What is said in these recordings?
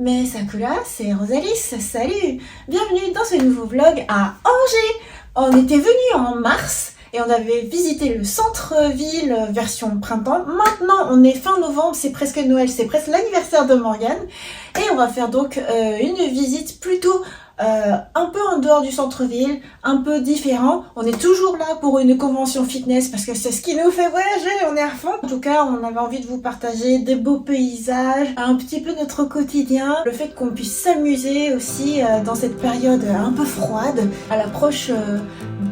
Mais Sakura, c'est Rosalis, salut! Bienvenue dans ce nouveau vlog à Angers. On était venu en mars et on avait visité le centre-ville version printemps. Maintenant, on est fin novembre, c'est presque Noël, c'est presque l'anniversaire de Morgane. Et on va faire donc une visite plutôt un peu en dehors du centre-ville, un peu différent. On est toujours là pour une convention fitness parce que c'est ce qui nous fait voyager, on est à fond. En tout cas, on avait envie de vous partager des beaux paysages, un petit peu notre quotidien, le fait qu'on puisse s'amuser aussi dans cette période un peu froide à l'approche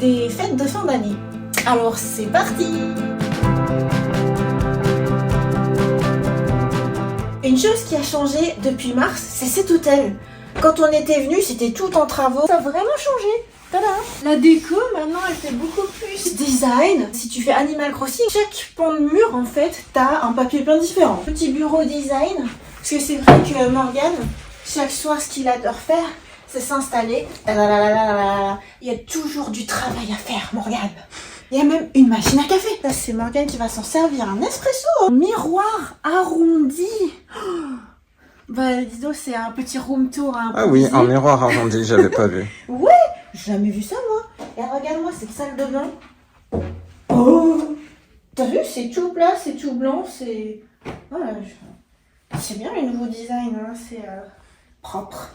des fêtes de fin d'année. Alors c'est parti! Une chose qui a changé depuis mars, c'est cet hôtel. Quand on était venu, c'était tout en travaux. Ça a vraiment changé. Tada! La déco, maintenant, elle fait beaucoup plus design. Si tu fais Animal Crossing, chaque pan de mur, en fait, t'as un papier peint différent. Petit bureau design. Parce que c'est vrai que Morgane, chaque soir, ce qu'il adore faire, c'est s'installer. Il y a toujours du travail à faire, Morgane. Il y a même une machine à café. Là, c'est Morgane qui va s'en servir un espresso. Un miroir arrondi. Bah, dis donc, c'est un petit room tour. Ah oui, un miroir arrondi, j'avais pas vu. Ouais, j'ai jamais vu ça, moi. Et regarde-moi cette salle de bain. Oh, t'as vu, c'est tout plat, c'est tout blanc, c'est... Voilà, c'est bien le nouveau design, hein, c'est propre.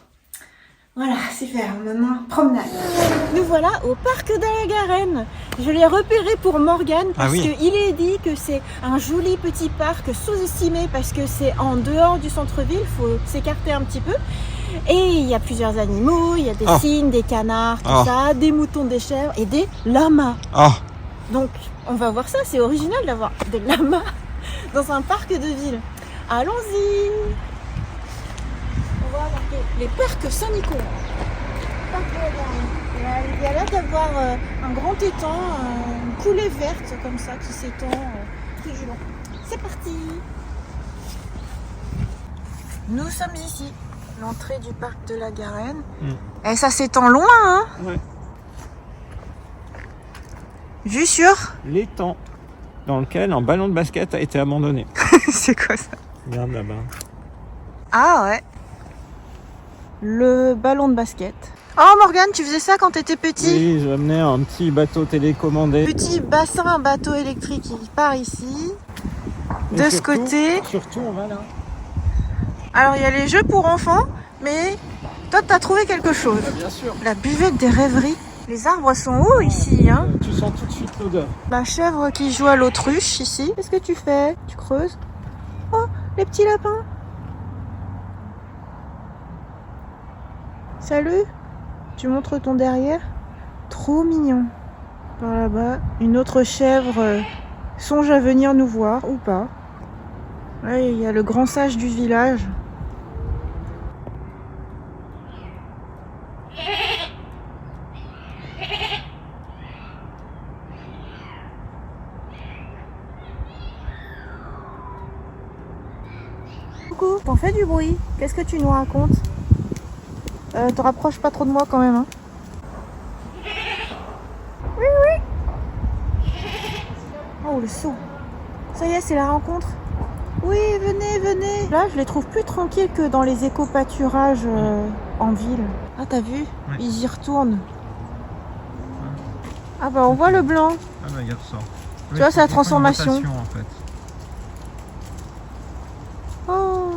Voilà, c'est faire maintenant promenade. Nous voilà au parc de la Garenne. Je l'ai repéré pour Morgane parce qu'il est dit que c'est un joli petit parc sous-estimé parce que c'est en dehors du centre-ville, il faut s'écarter un petit peu. Et il y a plusieurs animaux, il y a des cygnes, des canards, tout ça, des moutons, des chèvres et des lamas. Donc on va voir ça, c'est original d'avoir des lamas dans un parc de ville. Allons-y! On va marquer les parcs Saint-Nicolas. Il y a l'air d'avoir un grand étang, une coulée verte comme ça qui s'étend tout du long. C'est parti! Nous sommes ici, l'entrée du parc de la Garenne. Et ça s'étend loin, hein? Ouais. Vue sur l'étang dans lequel un ballon de basket a été abandonné. C'est quoi ça? Regarde là-bas. Ah ouais. Le ballon de basket. Oh Morgane, tu faisais ça quand t'étais petit? Oui, j'amenais un petit bateau télécommandé. Petit bassin, un bateau électrique qui part ici. De ce côté. Surtout, on va là. Alors il y a les jeux pour enfants, mais toi t'as trouvé quelque chose. Bien sûr. La buvette des rêveries. Les arbres sont hauts ici, hein. Tu sens tout de suite l'odeur. La chèvre qui joue à l'autruche ici. Qu'est-ce que tu fais? Tu creuses? Oh, les petits lapins. Salut. Tu montres ton derrière? Trop mignon. Par là-bas, une autre chèvre songe à venir nous voir, ou pas. Là, il y a le grand sage du village. Coucou, t'en fais du bruit. Qu'est-ce que tu nous racontes? Te rapproche pas trop de moi quand même, hein. Oui, oui. Oh, le saut. Ça y est, c'est la rencontre. Oui, venez, venez. Là, je les trouve plus tranquilles que dans les éco-pâturages en ville. Ah, t'as vu? Ils y retournent. Ah bah, on voit le blanc. Ah bah, regarde ça. Tu vois, c'est la transformation. En fait. Oh.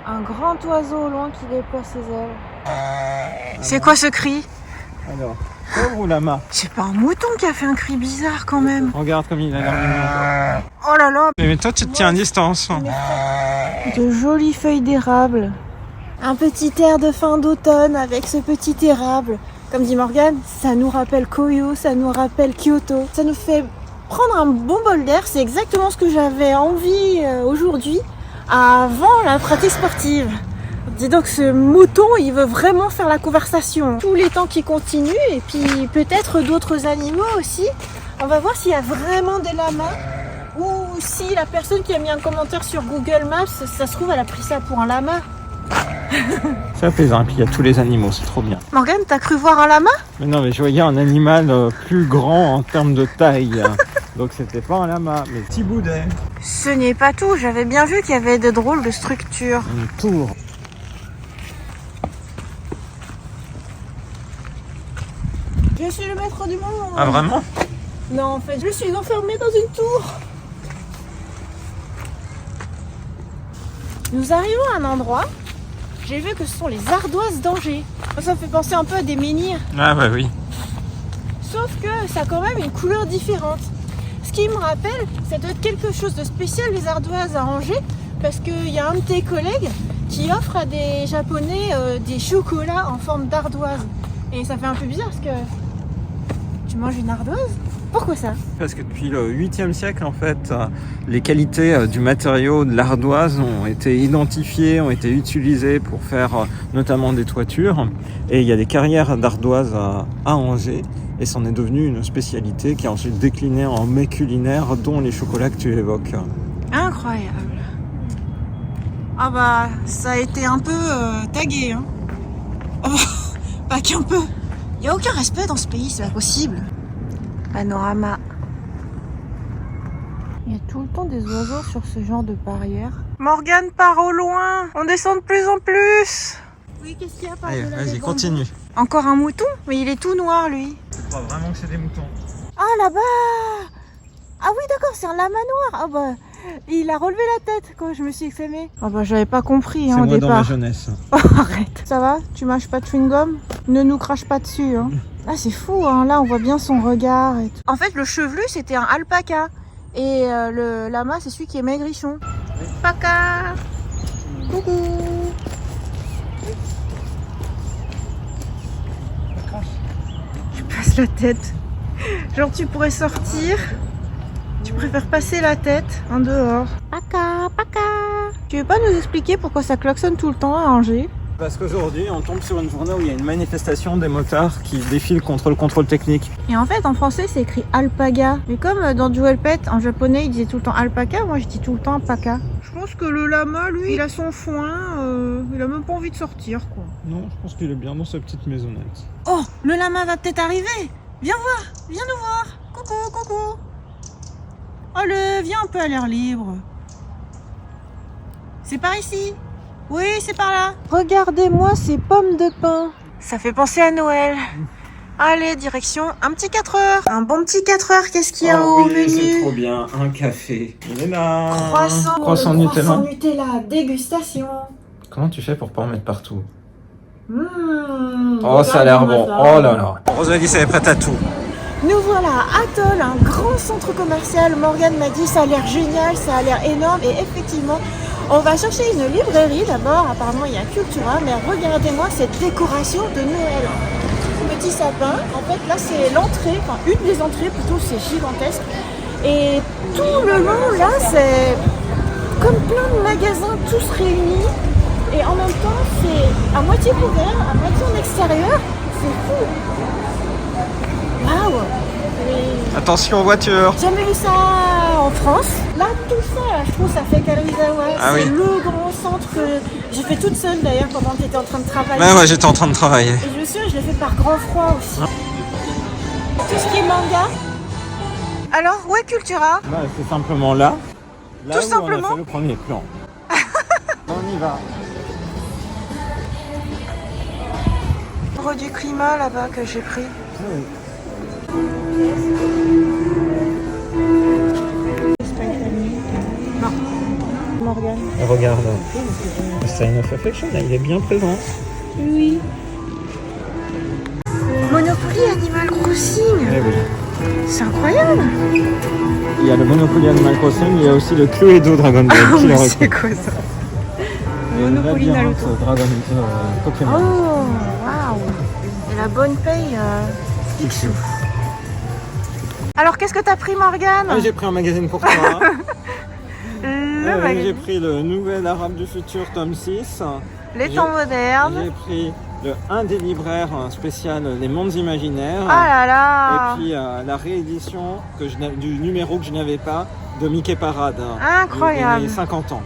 Un grand oiseau au loin qui déploie ses ailes. C'est quoi ce cri? Alors, chèvre ou lama? C'est pas un mouton qui a fait un cri bizarre quand même. Regarde comme il a l'air mignon. Oh là là. Mais toi, tu te tiens à distance. De jolies feuilles d'érable. Un petit air de fin d'automne avec ce petit érable. Comme dit Morgane, ça nous rappelle Koyo, ça nous rappelle Kyoto. Ça nous fait prendre un bon bol d'air. C'est exactement ce que j'avais envie aujourd'hui. Avant la pratique sportive. Dis donc, ce mouton, il veut vraiment faire la conversation. Tous les temps qui continuent, et puis peut-être d'autres animaux aussi. On va voir s'il y a vraiment des lamas, ou si la personne qui a mis un commentaire sur Google Maps, ça se trouve, elle a pris ça pour un lama. C'est apaisant, et puis il y a tous les animaux, c'est trop bien. Morgane, t'as cru voir un lama? Mais non, mais je voyais un animal plus grand en termes de taille. Donc c'était pas un lama, mais petit boudet. Ce n'est pas tout, j'avais bien vu qu'il y avait de drôles de structures. Une tour. Je suis le maître du monde. Ah vraiment? Non, en fait, je suis enfermée dans une tour. Nous arrivons à un endroit. J'ai vu que ce sont les ardoises d'Angers. Ça me fait penser un peu à des menhirs. Ah bah oui. Sauf que ça a quand même une couleur différente. Ce qui me rappelle, ça doit être quelque chose de spécial, les ardoises à Angers, parce qu'il y a un de tes collègues qui offre à des Japonais des chocolats en forme d'ardoise. Et ça fait un peu bizarre parce que tu manges une ardoise? Pourquoi ça? Parce que depuis le 8e siècle, en fait, les qualités du matériau de l'ardoise ont été identifiées, ont été utilisées pour faire notamment des toitures. Et il y a des carrières d'ardoise à Angers. Et c'en est devenu une spécialité qui a ensuite décliné en mets culinaires, dont les chocolats que tu évoques. Incroyable. Ah bah, ça a été un peu tagué. Hein. Oh, pas qu'un peu. Il n'y a aucun respect dans ce pays, c'est pas possible. Panorama. Il y a tout le temps des oiseaux sur ce genre de barrière. Morgane part au loin. On descend de plus en plus. Oui, qu'est-ce qu'il y a par Allez, delà vas-y, des continue. bambous? Encore un mouton? Mais il est tout noir, lui. Tu crois vraiment que c'est des moutons? Ah, là-bas! Ah oui, d'accord, c'est un lama noir. Ah bah, il a relevé la tête quand je me suis exclamée. Ah bah, j'avais pas compris C'est au moi départ. dans ma jeunesse. Oh, arrête. Ça va? Tu mâches pas de chewing-gum? Ne nous crache pas dessus, hein. Ah, c'est fou, hein. Là, on voit bien son regard et tout. En fait, le chevelu, c'était un alpaca. Et le lama, c'est celui qui est maigrichon. Alpaca! Coucou! Je passe la tête. Genre, tu pourrais sortir. Tu préfères passer la tête en dehors. Paca, paca. Tu veux pas nous expliquer pourquoi ça klaxonne tout le temps à Angers? Parce qu'aujourd'hui, on tombe sur une journée où il y a une manifestation des motards qui défilent contre le contrôle technique. Et en fait, en français, c'est écrit alpaga. Mais comme dans Duel Pet, en japonais, il disait tout le temps alpaca, moi je dis tout le temps paca. Je pense que le lama, lui, il a son foin, il a même pas envie de sortir, quoi. Non, je pense qu'il est bien dans sa petite maisonnette. Oh, le lama va peut-être arriver. Viens voir, viens nous voir. Coucou, coucou. Oh, viens un peu à l'air libre. C'est par ici. Oui, c'est par là. Regardez-moi ces pommes de pin. Ça fait penser à Noël. Allez, direction un petit 4 heures. Un bon petit 4 heures, qu'est-ce qu'il y a au menu? C'est trop bien, un café. Il est là. Croissant Nutella. Croissant Nutella, dégustation. Comment tu fais pour pas en mettre partout? Oh, ça a l'air bon. Oh là là. Rosalie, elle est prête à tout. Nous voilà à Atoll, un grand centre commercial. Morgane m'a dit ça a l'air génial, ça a l'air énorme. Et effectivement, on va chercher une librairie d'abord. Apparemment, il y a Cultura. Mais regardez-moi cette décoration de Noël. Petit sapin. En fait, là, c'est l'entrée. Enfin, une des entrées plutôt, c'est gigantesque. Et tout le long, là, c'est comme plein de magasins tous réunis. Et en même temps, c'est à moitié couvert, à moitié en extérieur. C'est fou. Waouh! Attention voiture. Jamais vu ça en France. Là, tout ça, là, je trouve, ça fait Karuizawa. Ah c'est oui. le grand centre que j'ai fait toute seule d'ailleurs pendant que tu étais en train de travailler. Ouais, j'étais en train de travailler. Et je me souviens, je l'ai fait par grand froid aussi. Tout ce qui est manga. Alors, où est Cultura? Bah, c'est simplement là. Là Tout où simplement. on a fait le premier plan. On y va. Du climat là-bas que j'ai pris. Non. Morgane. Regarde. Sign of Affection, là, il est bien présent. Oui. Monopoly Animal Crossing. Eh oui. C'est incroyable. Il y a le Monopoly Animal Crossing, il y a aussi le Cluedo Dragon Ball. Ah, qui le mais recrute. c'est quoi ça? Monopoly Labyrinthe Naruto. Dragon Pokémon. Oh, waouh. Et la bonne paye, Picsou. Alors, qu'est-ce que t'as pris, Morgane? Ah, j'ai pris un magazine pour toi. Le J'ai magazine. pris le Nouvel Arabe du Futur, tome 6. Les temps modernes. J'ai pris le 1 des libraires spécial Les Mondes Imaginaires. Ah là là. Et puis la réédition du numéro que je n'avais pas de Mickey Parade. Incroyable. Il y a 50 ans.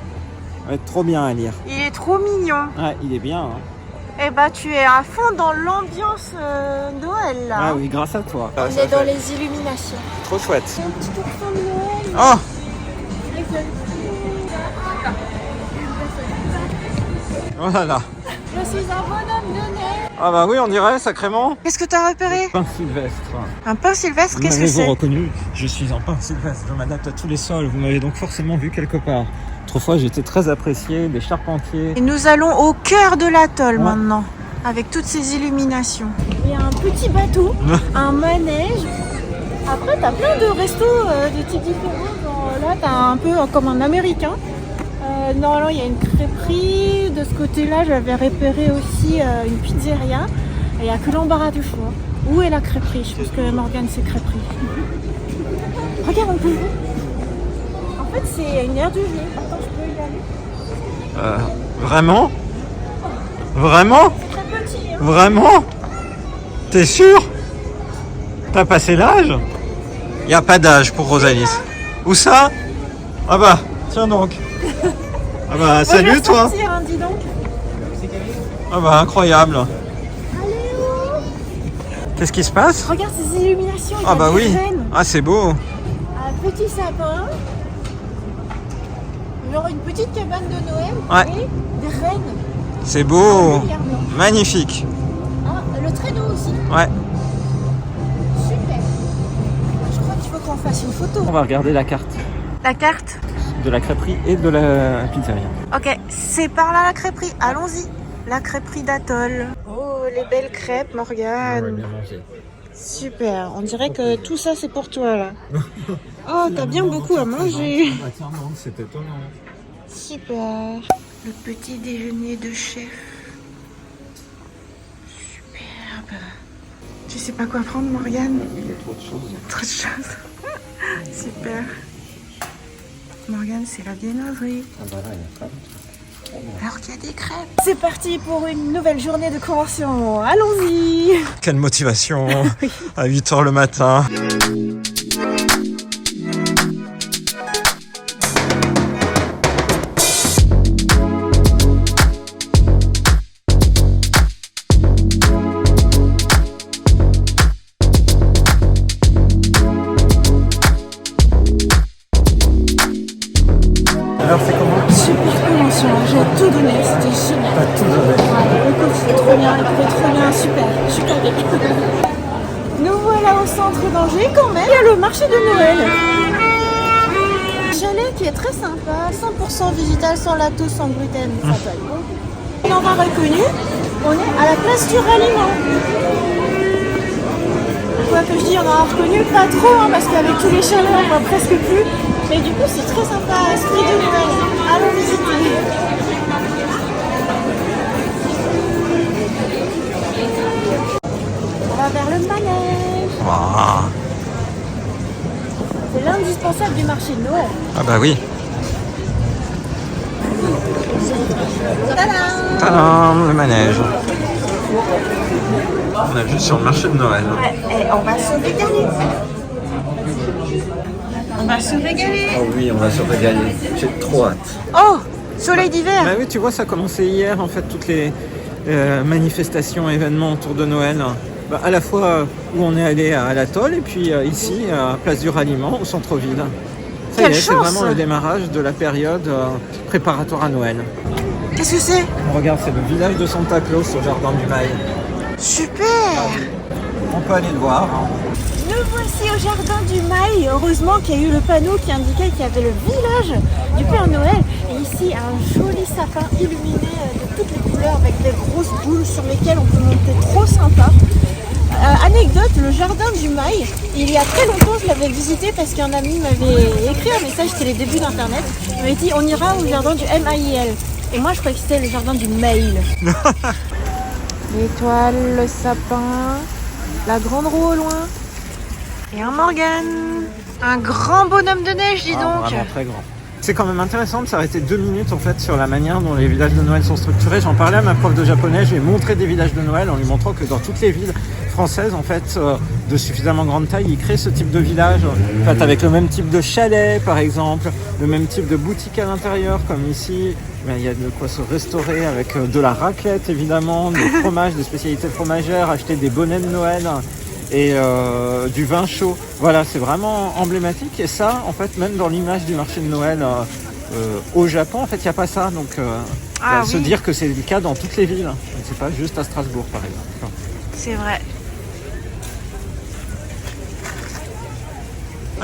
Ça va être trop bien à lire. Il est trop mignon. Ouais, il est bien. Hein. Eh bah, tu es à fond dans l'ambiance Noël là. Ah oui, grâce à toi. On est dans les illuminations. Trop chouette. C'est un petit ourson de Noël. Oh, oh là là. Je suis un bonhomme de neige. Ah bah oui, on dirait, sacrément. Qu'est-ce que t'as repéré? Pain sylvestre. Un pain sylvestre, qu'est-ce que M'avez-vous c'est? reconnu? Je suis un pain sylvestre, je m'adapte à tous les sols. Vous m'avez donc forcément vu quelque part. Autrefois, j'étais très apprécié des charpentiers. Et nous allons au cœur de l'atoll Ouais. maintenant, avec toutes ces illuminations. Il y a un petit bateau, un manège. Après, t'as plein de restos de types différents. Genre, là, t'as un peu comme un américain. Normalement, il y a une crêperie. De ce côté-là, j'avais repéré aussi une pizzeria. Et il n'y a que l'embarras du choix. Où est la crêperie? Je pense que Morgane, c'est crêperie. Regarde, on peut jouer. En fait, c'est une aire du jeu. Attends, je peux y aller. Vraiment? Vraiment? Très petit, hein. Vraiment? T'es sûr? T'as passé l'âge? Y a pas d'âge pour Rosalis. Où ça? Ah bah, tiens donc. Ah bah, Moi, je salut vais toi. sortir, hein, dis donc. Ah bah, incroyable. Allez, oh. Qu'est-ce qui se passe? Regarde ces illuminations. Il y Ah a bah des oui. rennes. Ah, c'est beau. Un petit sapin. Genre une petite cabane de Noël. Ouais. Et des rennes. C'est beau. Régulièrement. Magnifique. Ah, le traîneau aussi. Ouais. Super. Je crois qu'il faut qu'on fasse une photo. On va regarder la carte La carte. de la crêperie et de la pizzeria. Ok, c'est par là la crêperie. Allons-y. La crêperie d'Atoll. Oh, les belles crêpes, Morgane. mangé. Super. On dirait que tout ça, c'est pour toi, là. Oh, t'as bien beaucoup à manger. Ah tiens, non, c'est étonnant. Super. Le petit déjeuner de chef. Superbe. Tu sais pas quoi prendre, Morgane? Il y a trop de choses. Trop de choses. Super. Morgane, c'est la viennoiserie. Ah bah là, il y a pas. Alors qu'il y a des crêpes. C'est parti pour une nouvelle journée de convention. Allons-y. Quelle motivation à 8h le matin. Alors c'est comment? Super convention. J'ai tout donné. C'était génial. T'as tout donné. Écoute, c'était trop bien. C'était trop bien. Super. Super bien. Nous voilà au centre d'Angers quand même. Il y a le marché de Noël. Chalet qui est très sympa. 100% végétal, sans lactose, sans gluten. Ça paye. On en a reconnu. On est à la place du ralliement. Quoi que je dis, on en a reconnu pas trop, hein, parce qu'avec tous les chalets, on voit presque plus. Mais du coup, c'est très sympa, esprit de Noël. Allons visiter. On va vers le manège. Waouh. C'est l'indispensable du marché de Noël. Ah bah oui. Tadam! Tadam, le manège. On est juste sur le marché de Noël. Et on va se régaler. On va se régaler. Oh oui, on va se régaler. J'ai trop hâte. Oh, soleil d'hiver. Bah oui, tu vois, ça a commencé hier, en fait, toutes les manifestations, événements autour de Noël. Bah, à la fois où on est allé à l'atoll et puis ici, à Place du Ralliement, au centre-ville. Ça y Quelle est, c'est chance. vraiment le démarrage de la période préparatoire à Noël. Qu'est-ce que c'est? Regarde, c'est le village de Santa Claus au jardin du Mail. Super. On peut aller le voir. Hein. Nous voici au jardin du Mail. Heureusement qu'il y a eu le panneau qui indiquait qu'il y avait le village du Père Noël. Et ici, un joli sapin illuminé de toutes les couleurs avec des grosses boules sur lesquelles on peut monter. Trop sympa. Anecdote, le jardin du Mail, il y a très longtemps je l'avais visité parce qu'un ami m'avait écrit un message, c'était les débuts d'internet. Il m'avait dit on ira au jardin du MAIL. Et moi je croyais que c'était le jardin du Mail. L'étoile, le sapin, la grande roue au loin. Et un Morgane. Un grand bonhomme de neige, dis donc. Vraiment très grand. C'est quand même intéressant de s'arrêter 2 minutes en fait sur la manière dont les villages de Noël sont structurés. J'en parlais à ma prof de japonais, je lui ai montré des villages de Noël en lui montrant que dans toutes les villes françaises en fait de suffisamment grande taille, ils créent ce type de village en fait, avec le même type de chalet par exemple, le même type de boutique à l'intérieur comme ici. Il y a de quoi se restaurer avec de la raclette évidemment, des fromages, des spécialités fromagères, acheter des bonnets de Noël et du vin chaud. Voilà, c'est vraiment emblématique. Et ça, en fait, même dans l'image du marché de Noël au Japon, en fait, il n'y a pas ça. Donc, Ah Se oui, dire que c'est le cas dans toutes les villes. C'est pas juste à Strasbourg, par exemple. c'est vrai.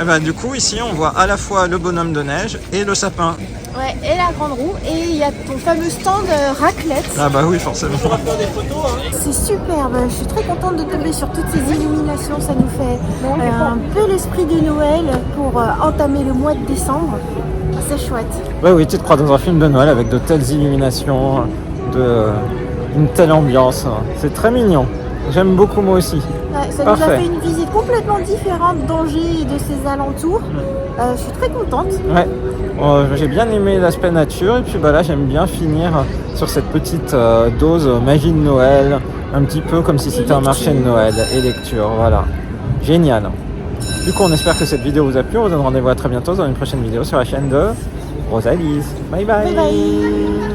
Et ben, du coup, ici, on voit à la fois le bonhomme de neige et le sapin. Ouais, et la grande roue. Et il y a ton fameux stand raclette. Ah bah oui, forcément. C'est superbe. Je suis très contente de tomber sur toutes ces illuminations. Ça nous fait un peu l'esprit de Noël pour entamer le mois de décembre. C'est chouette. Ouais, oui, tu te crois dans un film de Noël avec de telles illuminations, une telle ambiance. C'est très mignon. J'aime beaucoup moi aussi. Ouais, ça Parfait. nous a fait une visite complètement différente d'Angers et de ses alentours. Je suis très contente. Ouais, j'ai bien aimé l'aspect nature et puis bah là j'aime bien finir sur cette petite dose magie de Noël, un petit peu comme si c'était un marché de Noël et lecture, voilà. Génial. Du coup on espère que cette vidéo vous a plu, on vous donne rendez-vous à très bientôt dans une prochaine vidéo sur la chaîne de Rosalise. Bye bye. Bye bye.